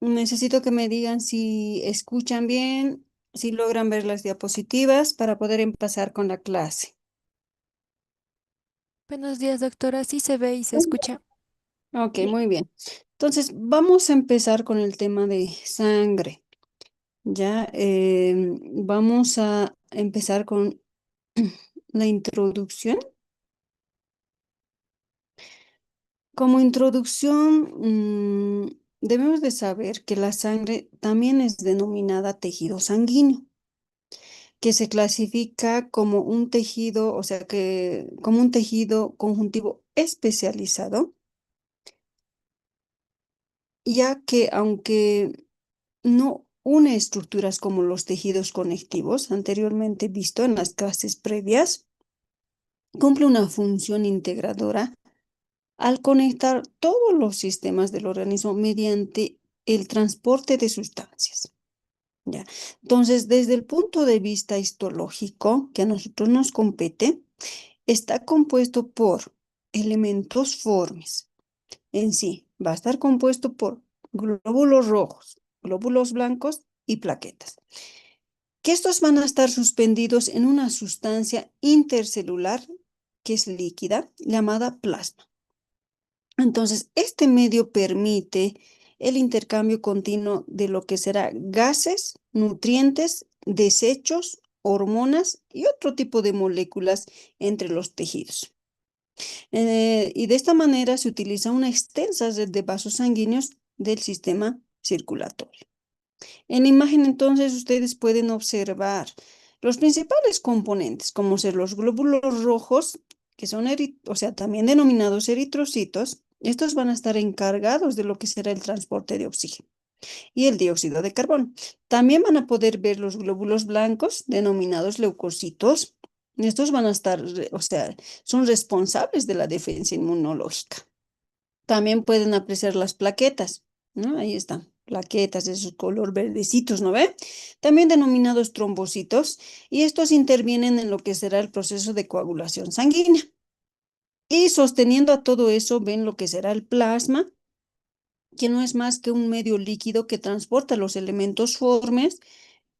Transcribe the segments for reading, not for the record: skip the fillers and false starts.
Necesito que me digan si escuchan bien, si logran ver las diapositivas para poder empezar con la clase. Buenos días, doctora. Sí se ve y se escucha. Ok, muy bien. Entonces, vamos a empezar con el tema de sangre. Ya, vamos a empezar con la introducción. Como introducción, debemos de saber que la sangre también es denominada tejido sanguíneo, que se clasifica como un tejido, o sea, que como un tejido conjuntivo especializado, ya que aunque no une estructuras como los tejidos conectivos anteriormente visto en las clases previas, cumple una función integradora al conectar todos los sistemas del organismo mediante el transporte de sustancias. ¿Ya? Entonces, desde el punto de vista histológico que a nosotros nos compete, está compuesto por elementos formes. En sí, va a estar compuesto por glóbulos rojos, glóbulos blancos y plaquetas, que estos van a estar suspendidos en una sustancia intercelular que es líquida, llamada plasma. Entonces, este medio permite el intercambio continuo de lo que será gases, nutrientes, desechos, hormonas y otro tipo de moléculas entre los tejidos. Y de esta manera se utiliza una extensa red de vasos sanguíneos del sistema circulatorio. En la imagen entonces ustedes pueden observar los principales componentes, como ser los glóbulos rojos, que son, o sea, también denominados eritrocitos. Estos van a estar encargados de lo que será el transporte de oxígeno y el dióxido de carbono. También van a poder ver los glóbulos blancos, denominados leucocitos. Estos van a estar, o sea, son responsables de la defensa inmunológica. También pueden apreciar las plaquetas, ¿no? Ahí están, plaquetas de esos color verdecitos, ¿no ve? También denominados trombocitos, y estos intervienen en lo que será el proceso de coagulación sanguínea. Y sosteniendo a todo eso, ven lo que será el plasma, que no es más que un medio líquido que transporta los elementos formes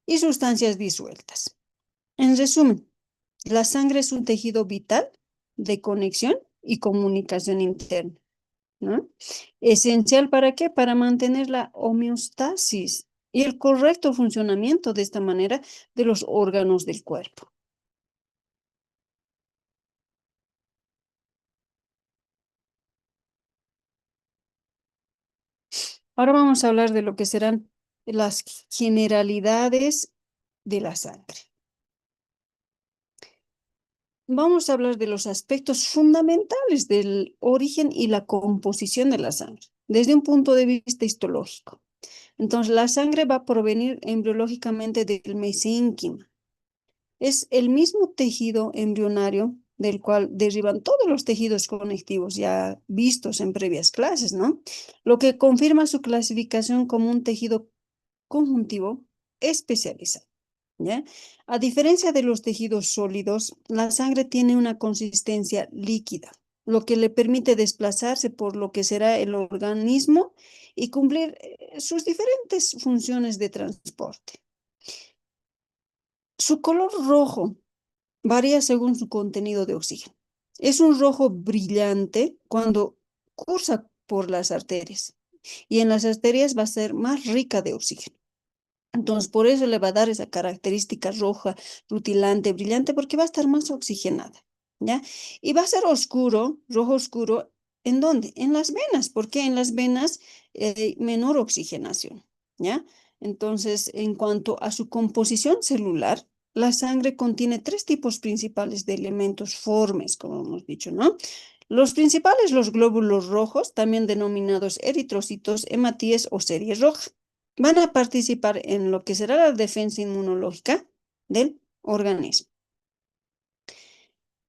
y sustancias disueltas. En resumen, la sangre es un tejido vital de conexión y comunicación interna, ¿no? ¿Esencial para qué? Para mantener la homeostasis y el correcto funcionamiento de esta manera de los órganos del cuerpo. Ahora vamos a hablar de lo que serán las generalidades de la sangre. Vamos a hablar de los aspectos fundamentales del origen y la composición de la sangre, desde un punto de vista histológico. Entonces, la sangre va a provenir embriológicamente del mesénquima. Es el mismo tejido embrionario del cual derivan todos los tejidos conectivos ya vistos en previas clases, ¿no? Lo que confirma su clasificación como un tejido conjuntivo especializado, ¿ya? A diferencia de los tejidos sólidos, la sangre tiene una consistencia líquida, lo que le permite desplazarse por lo que será el organismo y cumplir sus diferentes funciones de transporte. Su color rojo varía según su contenido de oxígeno. Es un rojo brillante cuando cursa por las arterias y en las arterias va a ser más rica de oxígeno. Entonces, por eso le va a dar esa característica roja, rutilante, brillante, porque va a estar más oxigenada, ¿ya? Y va a ser oscuro, rojo oscuro, ¿en dónde? En las venas, porque en las venas menor oxigenación, ¿ya? Entonces, en cuanto a su composición celular, la sangre contiene tres tipos principales de elementos formes, como hemos dicho, ¿no? Los principales, los glóbulos rojos, también denominados eritrocitos, hematíes o serie roja, van a participar en lo que será la defensa inmunológica del organismo.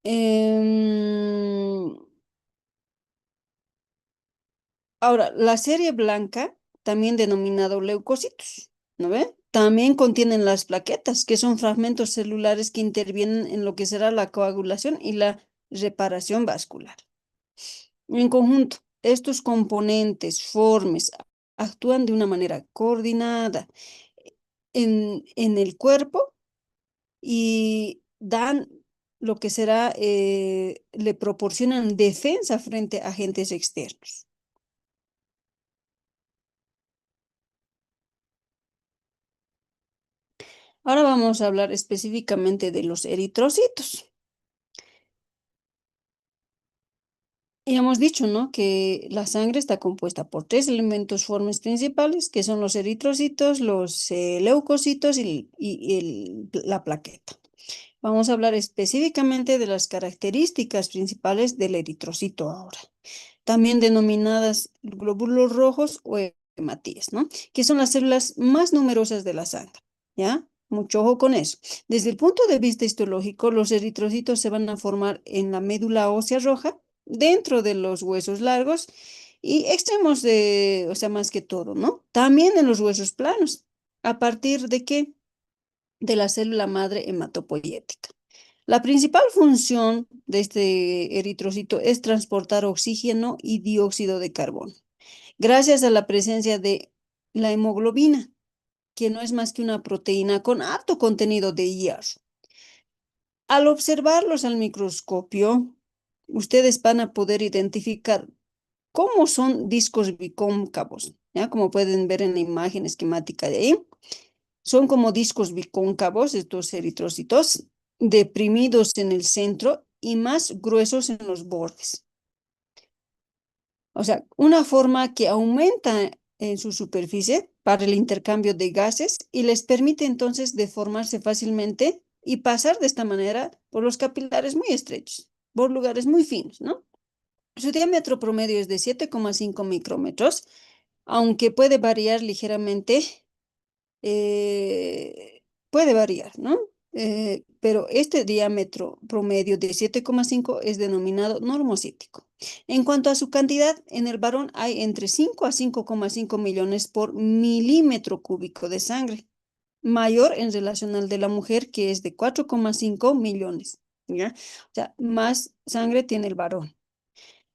Em, Ahora, la serie blanca, también denominado leucocitos, ¿no ve? También contienen las plaquetas, que son fragmentos celulares que intervienen en lo que será la coagulación y la reparación vascular. En conjunto, estos componentes, formes, actúan de una manera coordinada en el cuerpo y dan lo que será, le proporcionan defensa frente a agentes externos. Ahora vamos a hablar específicamente de los eritrocitos. Y hemos dicho, ¿no?, que la sangre está compuesta por tres elementos formes principales, que son los eritrocitos, los leucocitos y la plaqueta. Vamos a hablar específicamente de las características principales del eritrocito ahora, también denominadas glóbulos rojos o hematíes, ¿no?, que son las células más numerosas de la sangre, ¿ya? Mucho ojo con eso. Desde el punto de vista histológico, los eritrocitos se van a formar en la médula ósea roja, dentro de los huesos largos y extremos de, o sea, más que todo, ¿no? También en los huesos planos. ¿A partir de qué? De la célula madre hematopoyética. La principal función de este eritrocito es transportar oxígeno y dióxido de carbono, gracias a la presencia de la hemoglobina, que no es más que una proteína con alto contenido de hierro. Al observarlos al microscopio, ustedes van a poder identificar cómo son discos bicóncavos, ¿ya? Como pueden ver en la imagen esquemática de ahí. Son como discos bicóncavos estos eritrocitos, deprimidos en el centro y más gruesos en los bordes. O sea, una forma que aumenta en su superficie para el intercambio de gases y les permite entonces deformarse fácilmente y pasar de esta manera por los capilares muy estrechos, por lugares muy finos, ¿no? Su diámetro promedio es de 7,5 micrómetros, aunque puede variar ligeramente, puede variar, ¿no? Pero este diámetro promedio de 7,5 es denominado normocítico. En cuanto a su cantidad, en el varón hay entre 5 a 5,5 millones por milímetro cúbico de sangre, mayor en relación al de la mujer, que es de 4,5 millones, ¿ya? O sea, más sangre tiene el varón.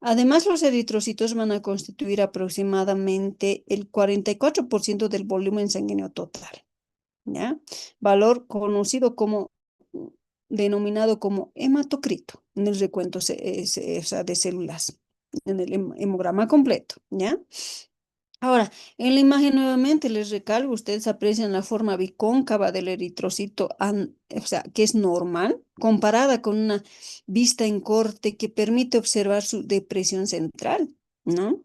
Además, los eritrocitos van a constituir aproximadamente el 44% del volumen sanguíneo total, ¿ya? Valor conocido como, denominado como hematocrito, en el recuento o sea, de células, en el hemograma completo, ¿ya? Ahora, en la imagen nuevamente les recalco, ustedes aprecian la forma bicóncava del eritrocito, o sea, que es normal, comparada con una vista en corte que permite observar su depresión central, ¿no?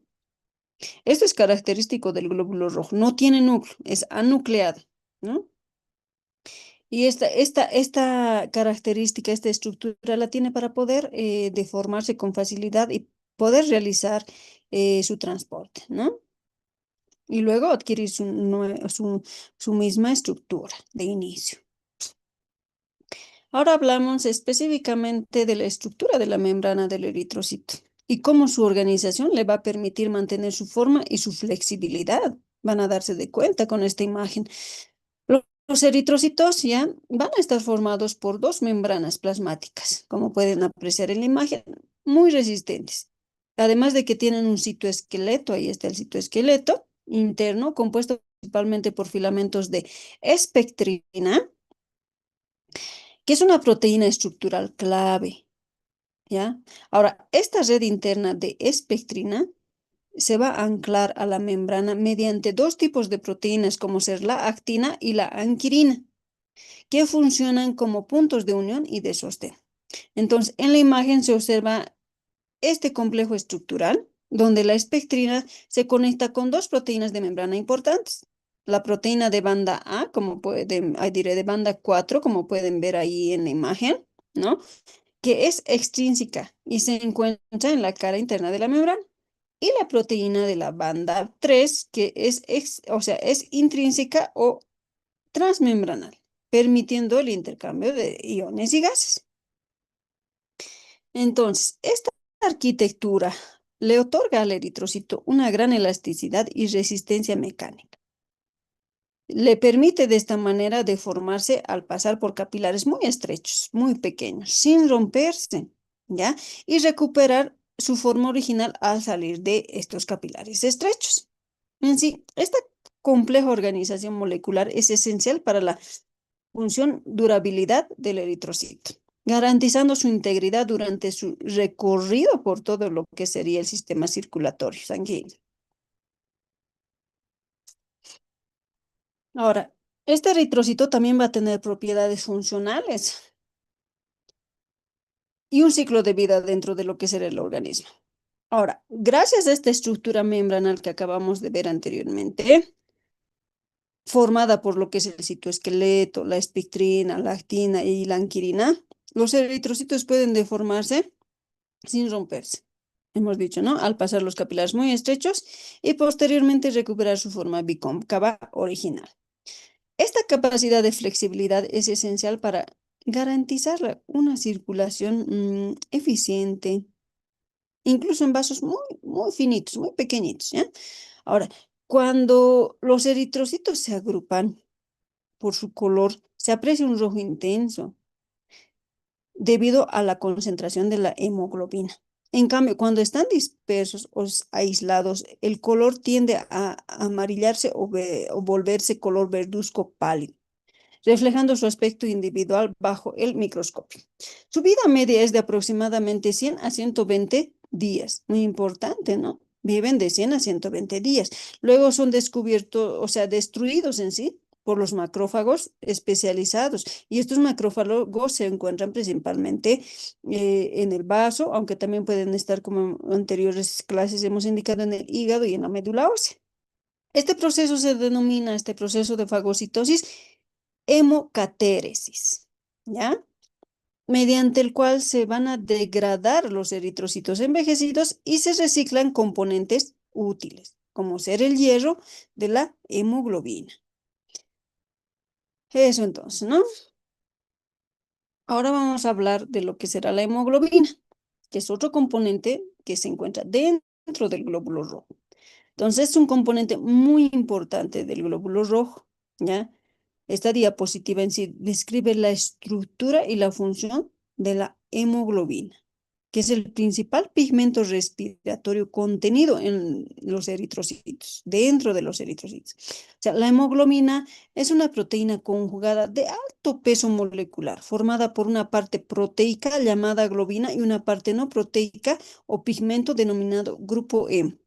Esto es característico del glóbulo rojo, no tiene núcleo, es anucleado, ¿no? Y esta característica, esta estructura la tiene para poder deformarse con facilidad y poder realizar su transporte, ¿no? Y luego adquirir su misma estructura de inicio. Ahora hablamos específicamente de la estructura de la membrana del eritrocito y cómo su organización le va a permitir mantener su forma y su flexibilidad. Van a darse de cuenta con esta imagen. Los eritrocitos ya van a estar formados por dos membranas plasmáticas, como pueden apreciar en la imagen, muy resistentes. Además de que tienen un citoesqueleto, ahí está el citoesqueleto interno, compuesto principalmente por filamentos de espectrina, que es una proteína estructural clave, ¿ya? Ahora, esta red interna de espectrina se va a anclar a la membrana mediante dos tipos de proteínas, como ser la actina y la anquirina, que funcionan como puntos de unión y de sostén. Entonces, en la imagen se observa este complejo estructural, donde la espectrina se conecta con dos proteínas de membrana importantes. La proteína de banda A, como pueden, ahí diré de banda 4, como pueden ver ahí en la imagen, ¿no? Que es extrínseca y se encuentra en la cara interna de la membrana. Y la proteína de la banda 3, que es, o sea, es intrínseca o transmembranal, permitiendo el intercambio de iones y gases. Entonces, esta arquitectura le otorga al eritrocito una gran elasticidad y resistencia mecánica. Le permite de esta manera deformarse al pasar por capilares muy estrechos, muy pequeños, sin romperse, ¿ya? Y recuperar su forma original al salir de estos capilares estrechos. En sí, esta compleja organización molecular es esencial para la función durabilidad del eritrocito, garantizando su integridad durante su recorrido por todo lo que sería el sistema circulatorio sanguíneo. Ahora, este eritrocito también va a tener propiedades funcionales y un ciclo de vida dentro de lo que será el organismo. Ahora, gracias a esta estructura membranal que acabamos de ver anteriormente, formada por lo que es el citoesqueleto, la espectrina, la actina y la anquirina, los eritrocitos pueden deformarse sin romperse. Hemos dicho, ¿no? Al pasar los capilares muy estrechos y posteriormente recuperar su forma bicóncava original. Esta capacidad de flexibilidad es esencial para garantizar una circulación eficiente, incluso en vasos muy finitos, muy pequeñitos, ¿ya? Ahora, cuando los eritrocitos se agrupan por su color, se aprecia un rojo intenso debido a la concentración de la hemoglobina. En cambio, cuando están dispersos o aislados, el color tiende a amarillarse o volverse color verduzco pálido, reflejando su aspecto individual bajo el microscopio. Su vida media es de aproximadamente 100 a 120 días. Muy importante, ¿no? Viven de 100 a 120 días. Luego son descubiertos, o sea, destruidos en sí por los macrófagos especializados. Y estos macrófagos se encuentran principalmente en el vaso, aunque también pueden estar, como en anteriores clases hemos indicado, en el hígado y en la médula ósea. Este proceso se denomina, este proceso de fagocitosis, hemocatéresis, ¿ya? Mediante el cual se van a degradar los eritrocitos envejecidos y se reciclan componentes útiles, como ser el hierro de la hemoglobina. Eso entonces, ¿no? Ahora vamos a hablar de lo que será la hemoglobina, que es otro componente que se encuentra dentro del glóbulo rojo. Entonces, es un componente muy importante del glóbulo rojo, ¿ya? Esta diapositiva en sí describe la estructura y la función de la hemoglobina, que es el principal pigmento respiratorio contenido en los eritrocitos, dentro de los eritrocitos. O sea, la hemoglobina es una proteína conjugada de alto peso molecular, formada por una parte proteica llamada globina y una parte no proteica o pigmento denominado grupo M,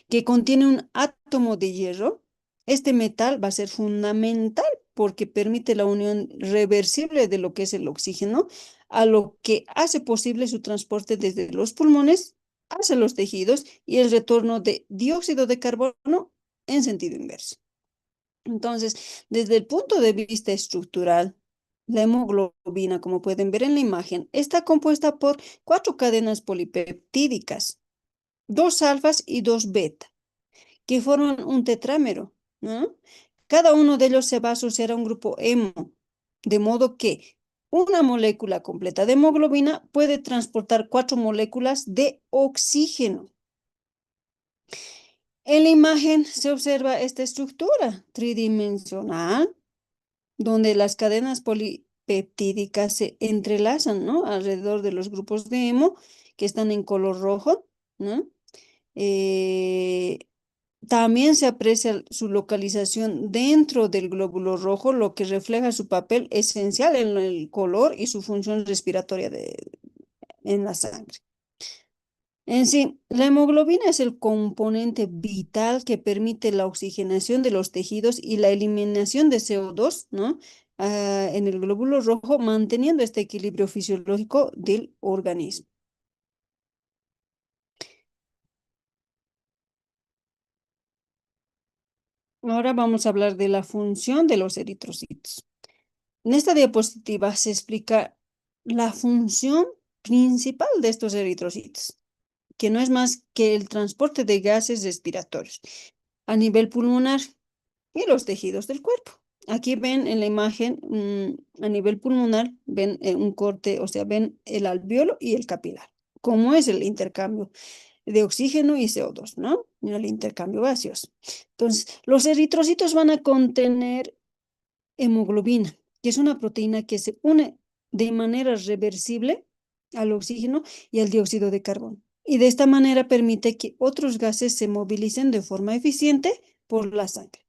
que contiene un átomo de hierro. Este metal va a ser fundamental porque permite la unión reversible de lo que es el oxígeno, a lo que hace posible su transporte desde los pulmones hacia los tejidos y el retorno de dióxido de carbono en sentido inverso. Entonces, desde el punto de vista estructural, la hemoglobina, como pueden ver en la imagen, está compuesta por 4 cadenas polipeptídicas, 2 alfas y 2 beta, que forman un tetrámero, ¿no? Cada uno de ellos se va a asociar a un grupo hemo, de modo que una molécula completa de hemoglobina puede transportar 4 moléculas de oxígeno. En la imagen se observa esta estructura tridimensional, donde las cadenas polipeptídicas se entrelazan, ¿no? Alrededor de los grupos de hemo que están en color rojo, ¿no? Eh, También se aprecia su localización dentro del glóbulo rojo, lo que refleja su papel esencial en el color y su función respiratoria en la sangre. En sí, la hemoglobina es el componente vital que permite la oxigenación de los tejidos y la eliminación de CO2, ¿no? En el glóbulo rojo, manteniendo este equilibrio fisiológico del organismo. Ahora vamos a hablar de la función de los eritrocitos. En esta diapositiva se explica la función principal de estos eritrocitos, que no es más que el transporte de gases respiratorios a nivel pulmonar y los tejidos del cuerpo. Aquí ven en la imagen, a nivel pulmonar, ven un corte, o sea, ven el alveolo y el capilar. ¿Cómo es el intercambio de oxígeno y CO2, ¿no? El intercambio gaseoso. Entonces, los eritrocitos van a contener hemoglobina, que es una proteína que se une de manera reversible al oxígeno y al dióxido de carbono. y de esta manera permite que otros gases se movilicen de forma eficiente por la sangre.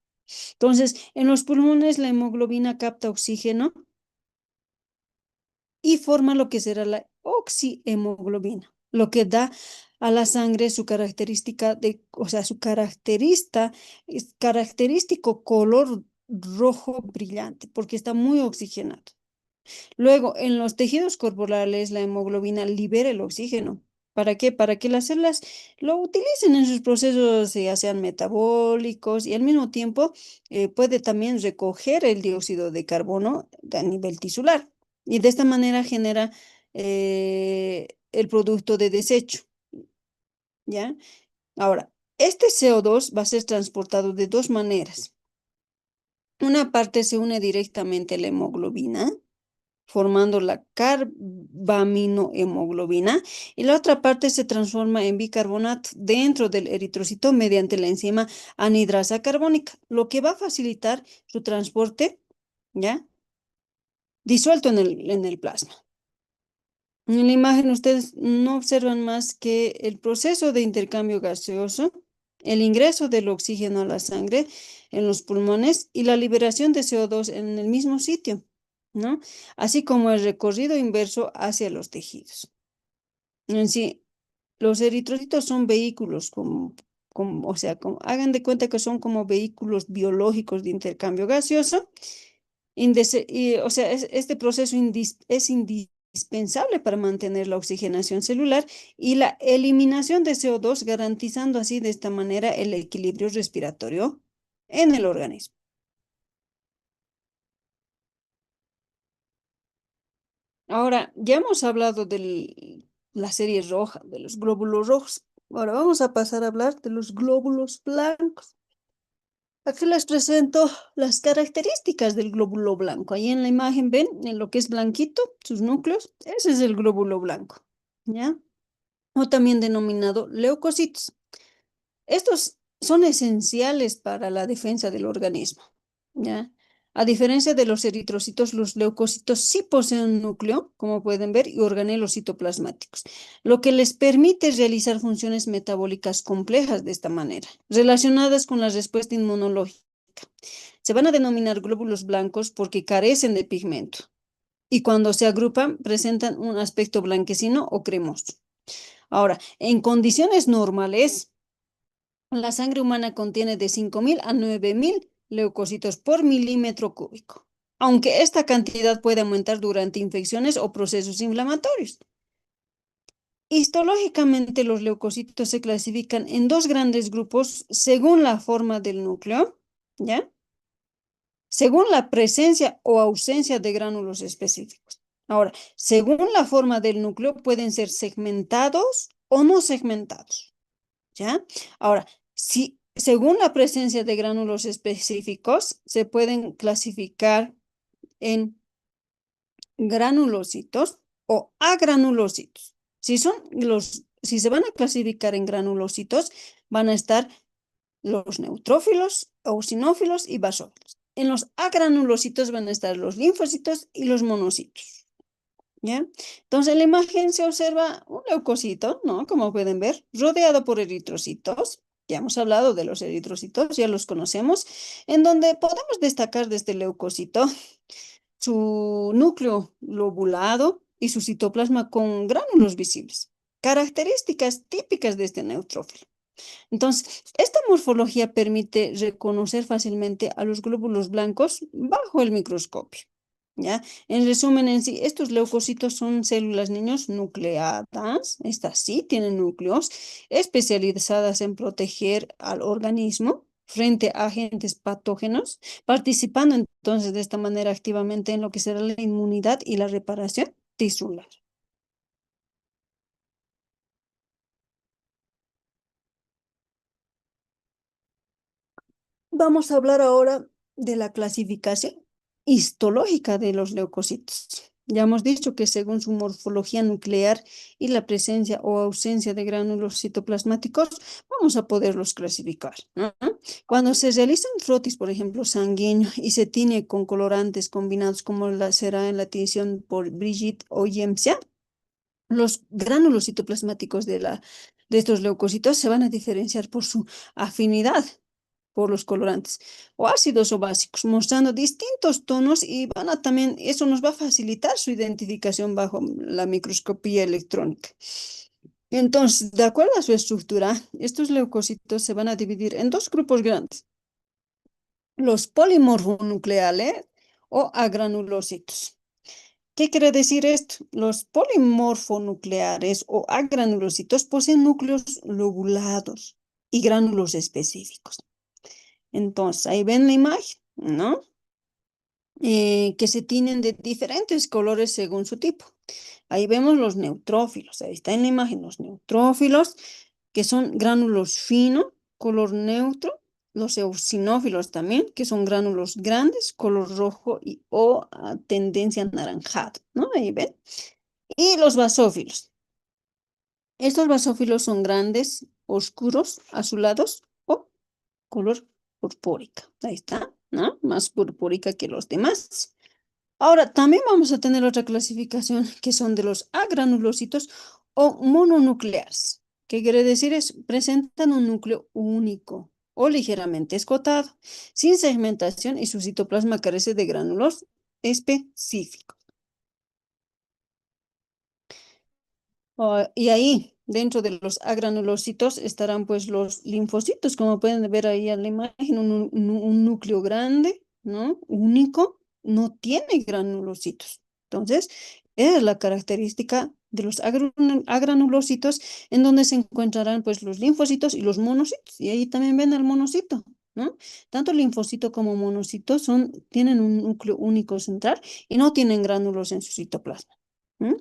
Entonces, en los pulmones la hemoglobina capta oxígeno y forma lo que será la oxihemoglobina, lo que da a la sangre su característica o sea, característico color rojo brillante, porque está muy oxigenado. Luego, en los tejidos corporales, la hemoglobina libera el oxígeno. ¿Para qué? Para que las células lo utilicen en sus procesos, ya sean metabólicos, y al mismo tiempo puede también recoger el dióxido de carbono a nivel tisular. Y de esta manera genera el producto de desecho, ¿ya? Ahora, este CO2 va a ser transportado de dos maneras. Una parte se une directamente a la hemoglobina, formando la carbaminohemoglobina, y la otra parte se transforma en bicarbonato dentro del eritrocito mediante la enzima anidrasa carbónica, lo que va a facilitar su transporte, ¿ya? Disuelto en el plasma. En la imagen ustedes no observan más que el proceso de intercambio gaseoso, el ingreso del oxígeno a la sangre en los pulmones y la liberación de CO2 en el mismo sitio, ¿no? Así como el recorrido inverso hacia los tejidos. En sí, los eritrocitos son vehículos, o sea, hagan de cuenta que son como vehículos biológicos de intercambio gaseoso. O sea, este proceso es indispensable para mantener la oxigenación celular y la eliminación de CO2, garantizando así de esta manera el equilibrio respiratorio en el organismo. Ahora, ya hemos hablado de la serie roja, de los glóbulos rojos. Ahora vamos a pasar a hablar de los glóbulos blancos. Aquí les presento las características del glóbulo blanco. Ahí en la imagen ven en lo que es blanquito, sus núcleos. Ese es el glóbulo blanco, ¿ya? O también denominado leucocitos. Estos son esenciales para la defensa del organismo, ¿ya? A diferencia de los eritrocitos, los leucocitos sí poseen un núcleo, como pueden ver, y organelos citoplasmáticos, lo que les permite realizar funciones metabólicas complejas de esta manera, relacionadas con la respuesta inmunológica. Se van a denominar glóbulos blancos porque carecen de pigmento y cuando se agrupan presentan un aspecto blanquecino o cremoso. Ahora, en condiciones normales, la sangre humana contiene de 5.000 a 9.000 leucocitos por milímetro cúbico, aunque esta cantidad puede aumentar durante infecciones o procesos inflamatorios. Histológicamente, los leucocitos se clasifican en dos grandes grupos según la forma del núcleo, ¿ya? Según la presencia o ausencia de gránulos específicos. Ahora, según la forma del núcleo, pueden ser segmentados o no segmentados, ¿ya? Ahora, si según la presencia de gránulos específicos, se pueden clasificar en granulocitos o agranulocitos. Si se van a clasificar en granulocitos, van a estar los neutrófilos, eosinófilos y basófilos. En los agranulocitos van a estar los linfocitos y los monocitos, ¿ya? Entonces, en la imagen se observa un leucocito, ¿no? Como pueden ver, rodeado por eritrocitos. Ya hemos hablado de los eritrocitos, ya los conocemos, en donde podemos destacar de este leucocito su núcleo lobulado y su citoplasma con gránulos visibles, características típicas de este neutrófilo. Entonces, esta morfología permite reconocer fácilmente a los glóbulos blancos bajo el microscopio, ¿ya? En resumen, en sí, estos leucocitos son células, niños, nucleadas, estas sí tienen núcleos, especializadas en proteger al organismo frente a agentes patógenos, participando entonces de esta manera activamente en lo que será la inmunidad y la reparación tisular. Vamos a hablar ahora de la clasificación histológica de los leucocitos. Ya hemos dicho que según su morfología nuclear y la presencia o ausencia de gránulos citoplasmáticos, vamos a poderlos clasificar, ¿no? Cuando se realiza un frotis, por ejemplo, sanguíneo, y se tiñe con colorantes combinados como será en la tinción por Brigitte o Yemsia, Los gránulos citoplasmáticos de estos leucocitos se van a diferenciar por su afinidad por los colorantes o ácidos o básicos, mostrando distintos tonos y también, eso nos va a facilitar su identificación bajo la microscopía electrónica. Entonces, de acuerdo a su estructura, estos leucocitos se van a dividir en dos grupos grandes, los polimorfonucleales o agranulocitos. ¿Qué quiere decir esto? Los polimorfonucleares o agranulocitos poseen núcleos lobulados y gránulos específicos. Entonces, ahí ven la imagen, ¿no? Que se tienen de diferentes colores según su tipo. Ahí vemos los neutrófilos, ahí está en la imagen los neutrófilos, que son gránulos finos, color neutro, los eosinófilos también, que son gránulos grandes, color rojo o tendencia anaranjada, ¿no? Ahí ven. Y los basófilos. Estos basófilos son grandes, oscuros, azulados o color purpúrica. Ahí está, ¿no? Más purpúrica que los demás. Ahora, también vamos a tener otra clasificación que son de los agranulocitos o mononucleares. ¿Qué quiere decir? Es presentan un núcleo único o ligeramente escotado, sin segmentación y su citoplasma carece de gránulos específicos. Y ahí, dentro de los agranulocitos, estarán pues los linfocitos, como pueden ver ahí en la imagen, un núcleo grande, ¿no? Único, no tiene granulocitos. Entonces, esa es la característica de los agranulocitos, en donde se encontrarán pues los linfocitos y los monocitos. Y ahí también ven al monocito, ¿no? Tanto linfocito como monocito tienen un núcleo único central y no tienen gránulos en su citoplasma. ¿Mm?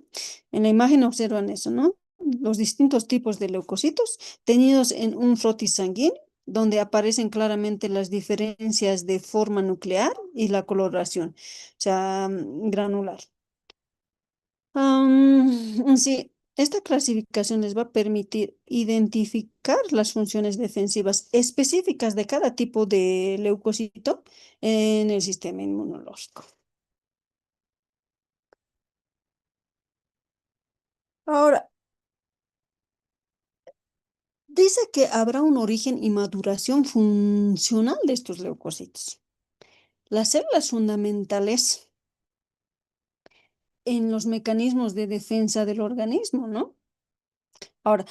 En la imagen observan eso, ¿no? Los distintos tipos de leucocitos tenidos en un frotis sanguíneo, donde aparecen claramente las diferencias de forma nuclear y la coloración, o sea, granular. Sí, esta clasificación les va a permitir identificar las funciones defensivas específicas de cada tipo de leucocito en el sistema inmunológico. Ahora, dice que habrá un origen y maduración funcional de estos leucocitos. Las células fundamentales en los mecanismos de defensa del organismo, ¿no? Ahora,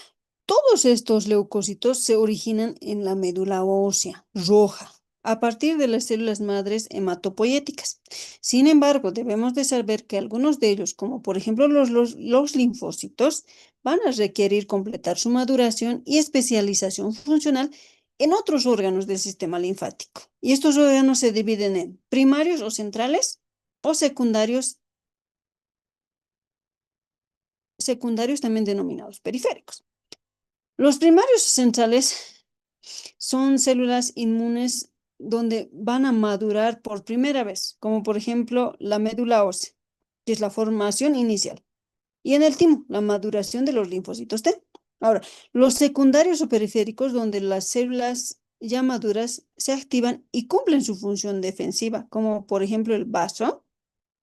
todos estos leucocitos se originan en la médula ósea roja, a partir de las células madres hematopoyéticas. Sin embargo, debemos de saber que algunos de ellos, como por ejemplo los linfocitos, van a requerir completar su maduración y especialización funcional en otros órganos del sistema linfático. Y estos órganos se dividen en primarios o centrales o secundarios también denominados periféricos. Los primarios centrales son células inmunes donde van a madurar por primera vez, como por ejemplo la médula ósea, que es la formación inicial, y en el timo, la maduración de los linfocitos T. Ahora, los secundarios o periféricos, donde las células ya maduras se activan y cumplen su función defensiva, como por ejemplo el vaso,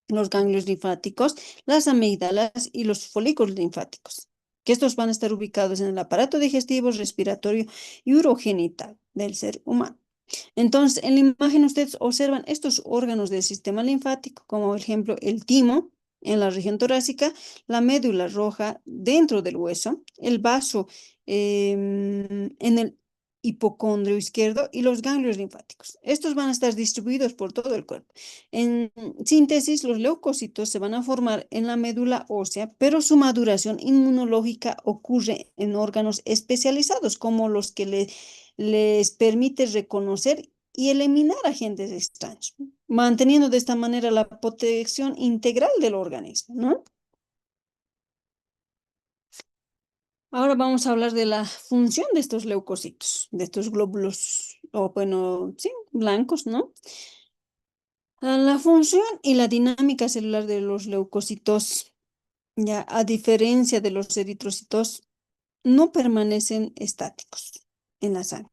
los ganglios linfáticos, las amígdalas y los folículos linfáticos, que estos van a estar ubicados en el aparato digestivo, respiratorio y urogenital del ser humano. Entonces, en la imagen ustedes observan estos órganos del sistema linfático, como por ejemplo el timo en la región torácica, la médula roja dentro del hueso, el vaso en el hipocondrio izquierdo y los ganglios linfáticos. Estos van a estar distribuidos por todo el cuerpo. En síntesis, los leucocitos se van a formar en la médula ósea, pero su maduración inmunológica ocurre en órganos especializados, como los que les permite reconocer y eliminar agentes extraños, manteniendo de esta manera la protección integral del organismo, ¿no? Ahora vamos a hablar de la función de estos leucocitos, de estos glóbulos, o bueno, sí, blancos, ¿no? La función y la dinámica celular de los leucocitos, ya a diferencia de los eritrocitos, no permanecen estáticos en la sangre,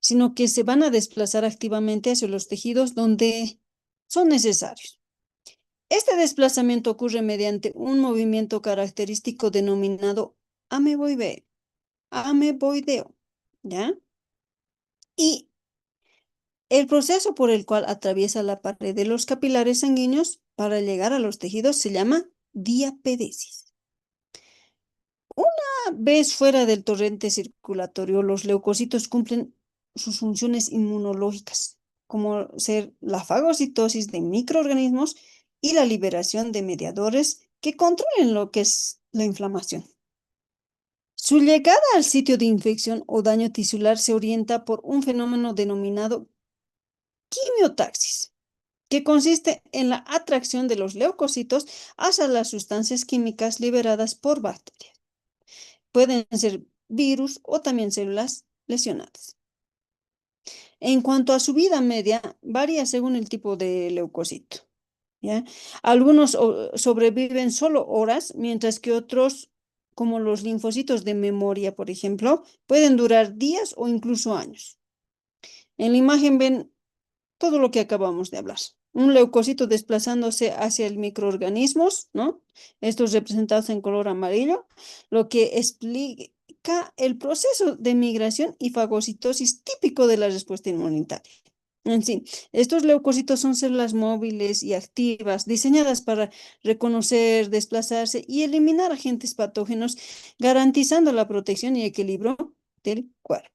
sino que se van a desplazar activamente hacia los tejidos donde son necesarios. Este desplazamiento ocurre mediante un movimiento característico denominado ameboideo, ameboideo, ¿ya? Y el proceso por el cual atraviesa la pared de los capilares sanguíneos para llegar a los tejidos se llama diapedesis. Una vez fuera del torrente circulatorio, los leucocitos cumplen sus funciones inmunológicas, como ser la fagocitosis de microorganismos y la liberación de mediadores que controlen lo que es la inflamación. Su llegada al sitio de infección o daño tisular se orienta por un fenómeno denominado quimiotaxis, que consiste en la atracción de los leucocitos hacia las sustancias químicas liberadas por bacterias. Pueden ser virus o también células lesionadas. En cuanto a su vida media, varía según el tipo de leucocito, ¿ya? Algunos sobreviven solo horas, mientras que otros, como los linfocitos de memoria, por ejemplo, pueden durar días o incluso años. En la imagen ven todo lo que acabamos de hablar. Un leucocito desplazándose hacia el microorganismos, ¿no? Estos representados en color amarillo, lo que explica el proceso de migración y fagocitosis típico de la respuesta inmunitaria. En sí, estos leucocitos son células móviles y activas, diseñadas para reconocer, desplazarse y eliminar agentes patógenos, garantizando la protección y equilibrio del cuerpo.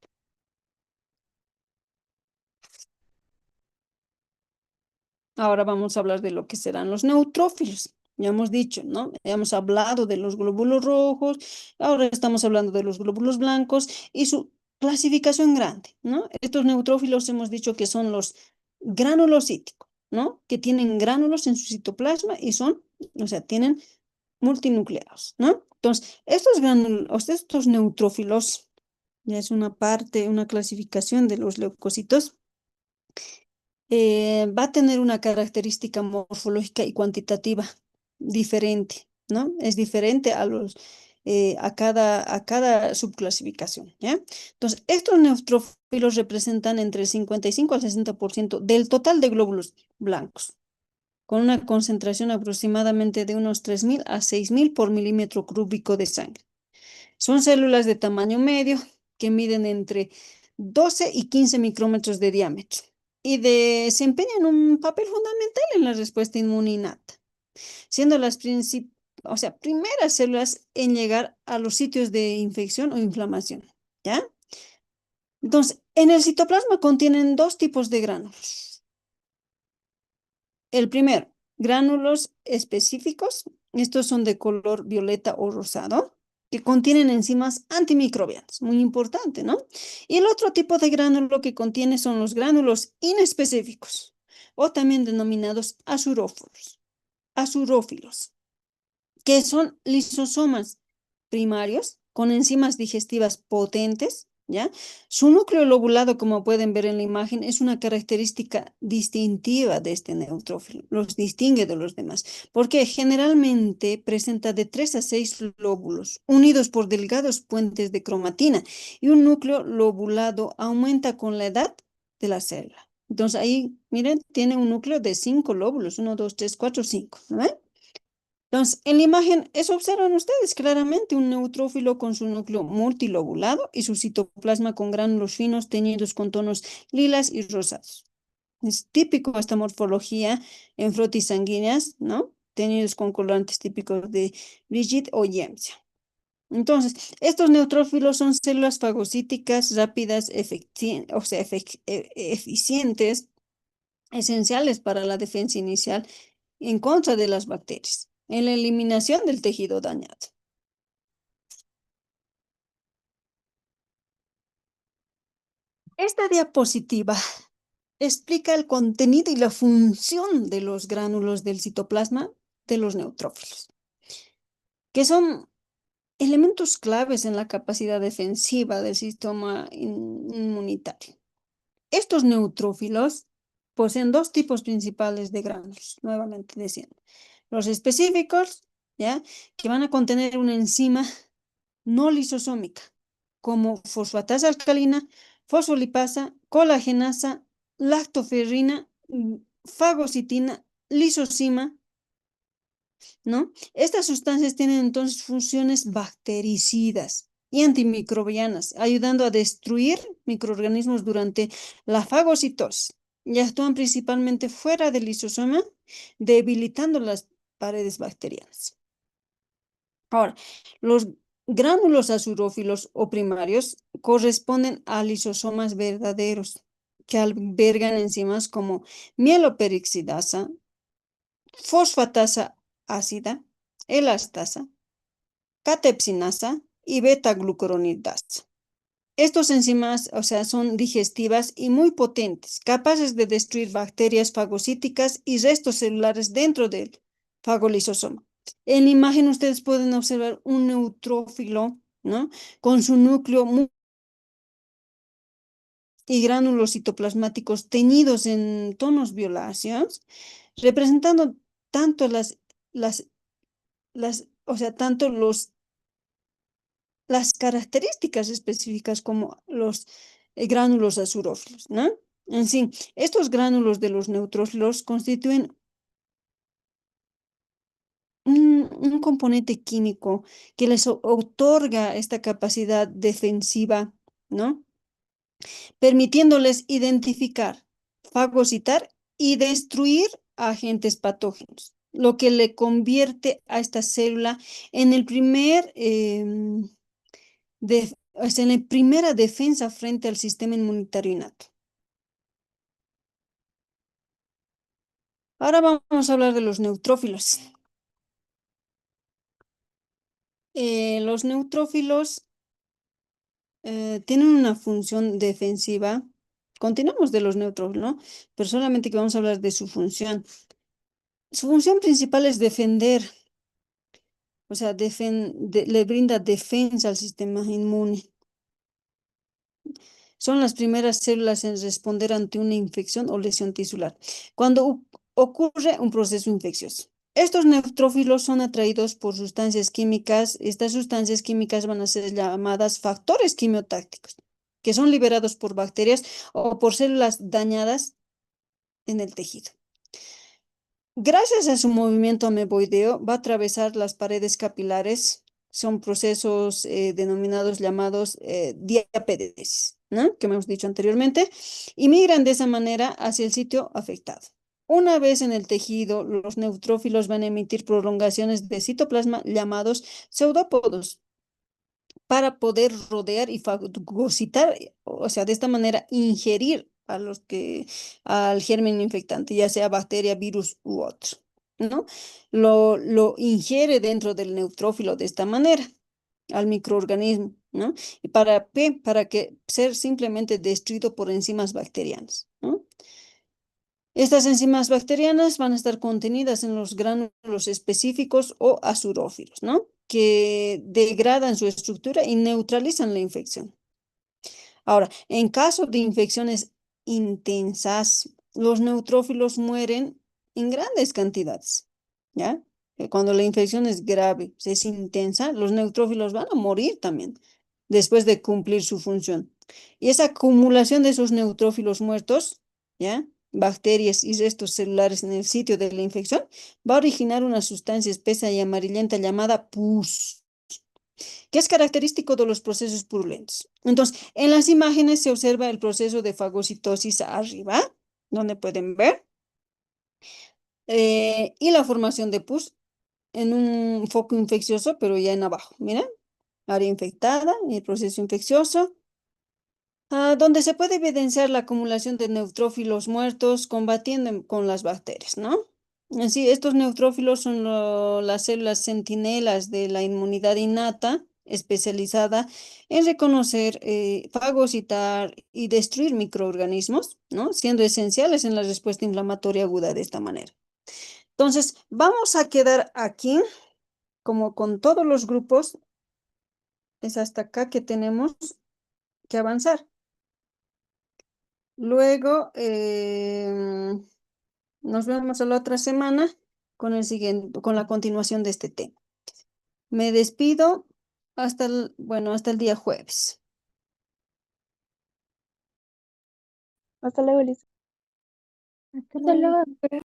Ahora vamos a hablar de lo que serán los neutrófilos. Ya hemos dicho, ¿no? Ya hemos hablado de los glóbulos rojos, ahora estamos hablando de los glóbulos blancos y su clasificación grande, ¿no? Estos neutrófilos hemos dicho que son los granulocíticos, ¿no? Que tienen gránulos en su citoplasma y son, o sea, tienen multinucleados, ¿no? Entonces, estos neutrófilos, ya es una parte, una clasificación de los leucocitos, va a tener una característica morfológica y cuantitativa diferente, ¿no? Es diferente a cada subclasificación, ¿ya? Entonces, estos neutrófilos representan entre el 55 al 60% del total de glóbulos blancos, con una concentración aproximadamente de unos 3.000 a 6.000 por milímetro cúbico de sangre. Son células de tamaño medio que miden entre 12 y 15 micrómetros de diámetro y desempeñan un papel fundamental en la respuesta inmune innata, siendo las primeras células en llegar a los sitios de infección o inflamación, ¿ya? Entonces, en el citoplasma contienen dos tipos de gránulos. El primero, gránulos específicos. Estos son de color violeta o rosado, que contienen enzimas antimicrobianas. Muy importante, ¿no? Y el otro tipo de gránulo que contiene son los gránulos inespecíficos, o también denominados azurófilos, que son lisosomas primarios con enzimas digestivas potentes, ¿ya? Su núcleo lobulado, como pueden ver en la imagen, es una característica distintiva de este neutrófilo, los distingue de los demás, porque generalmente presenta de 3 a 6 lóbulos, unidos por delgados puentes de cromatina, y un núcleo lobulado aumenta con la edad de la célula. Entonces ahí, miren, tiene un núcleo de 5 lóbulos, 1, 2, 3, 4, 5, ¿no ven? Entonces, en la imagen, eso observan ustedes claramente, un neutrófilo con su núcleo multilobulado y su citoplasma con gránulos finos teñidos con tonos lilas y rosados. Es típico esta morfología en frotis sanguíneas, ¿no? Teñidos con colorantes típicos de Brigitte o Yemsia. Entonces, estos neutrófilos son células fagocíticas rápidas, eficientes, esenciales para la defensa inicial en contra de las bacterias, en la eliminación del tejido dañado. Esta diapositiva explica el contenido y la función de los gránulos del citoplasma de los neutrófilos, que son elementos claves en la capacidad defensiva del sistema inmunitario. Estos neutrófilos poseen dos tipos principales de gránulos, nuevamente diciendo. Los específicos, ¿ya? Que van a contener una enzima no lisosómica, como fosfatasa alcalina, fosfolipasa, colagenasa, lactoferrina, fagocitina, lisosima, ¿no? Estas sustancias tienen entonces funciones bactericidas y antimicrobianas, ayudando a destruir microorganismos durante la fagocitosis y actúan principalmente fuera del lisosoma, debilitando las paredes bacterianas. Ahora, los gránulos azurófilos o primarios corresponden a lisosomas verdaderos que albergan enzimas como mieloperoxidasa, fosfatasa ácida, elastasa, catepsinasa y beta-glucuronidasa. Estos enzimas, o sea, son digestivas y muy potentes, capaces de destruir bacterias fagocíticas y restos celulares dentro del fagolisosoma. En la imagen ustedes pueden observar un neutrófilo, ¿no? Con su núcleo y gránulos citoplasmáticos teñidos en tonos violáceos, representando tanto o sea, tanto las características específicas como los gránulos azurófilos, ¿no? En sí, estos gránulos de los neutrófilos constituyen un componente químico que les otorga esta capacidad defensiva, ¿no? Permitiéndoles identificar, fagocitar y destruir agentes patógenos, lo que le convierte a esta célula en el o sea, en la primera defensa frente al sistema inmunitario innato. Ahora vamos a hablar de los neutrófilos. Los neutrófilos tienen una función defensiva. Continuamos de los neutrófilos, ¿no? Pero solamente que vamos a hablar de su función. Su función principal es defender, o sea, le brinda defensa al sistema inmune. Son las primeras células en responder ante una infección o lesión tisular, cuando ocurre un proceso infeccioso. Estos neutrófilos son atraídos por sustancias químicas. Estas sustancias químicas van a ser llamadas factores quimiotácticos, que son liberados por bacterias o por células dañadas en el tejido. Gracias a su movimiento ameboideo, va a atravesar las paredes capilares. Son procesos denominados llamados diapedesis, ¿no? Que hemos dicho anteriormente, y migran de esa manera hacia el sitio afectado. Una vez en el tejido, los neutrófilos van a emitir prolongaciones de citoplasma llamados pseudópodos para poder rodear y fagocitar, o sea, de esta manera ingerir al germen infectante, ya sea bacteria, virus u otro, ¿no? Lo ingiere dentro del neutrófilo de esta manera, al microorganismo, ¿no? ¿Y para qué? Para que ser simplemente destruido por enzimas bacterianas, ¿no? Estas enzimas bacterianas van a estar contenidas en los gránulos específicos o azurófilos, ¿no? Que degradan su estructura y neutralizan la infección. Ahora, en caso de infecciones intensas, los neutrófilos mueren en grandes cantidades, ¿ya? Cuando la infección es grave, es intensa, los neutrófilos van a morir también después de cumplir su función. Y esa acumulación de esos neutrófilos muertos, ¿ya? Bacterias y restos celulares en el sitio de la infección, va a originar una sustancia espesa y amarillenta llamada pus, que es característico de los procesos purulentos. Entonces, en las imágenes se observa el proceso de fagocitosis arriba, donde pueden ver, y la formación de pus en un foco infeccioso, pero ya en abajo. Miren, área infectada y el proceso infeccioso, donde se puede evidenciar la acumulación de neutrófilos muertos combatiendo con las bacterias, ¿no? Así, estos neutrófilos son las células centinelas de la inmunidad innata, especializada en reconocer, fagocitar y destruir microorganismos, ¿no? Siendo esenciales en la respuesta inflamatoria aguda de esta manera. Entonces, vamos a quedar aquí, como con todos los grupos, es hasta acá que tenemos que avanzar. Luego, nos vemos a la otra semana con la continuación de este tema. Me despido hasta el día jueves. Hasta luego, Liz. Hasta luego, doctora.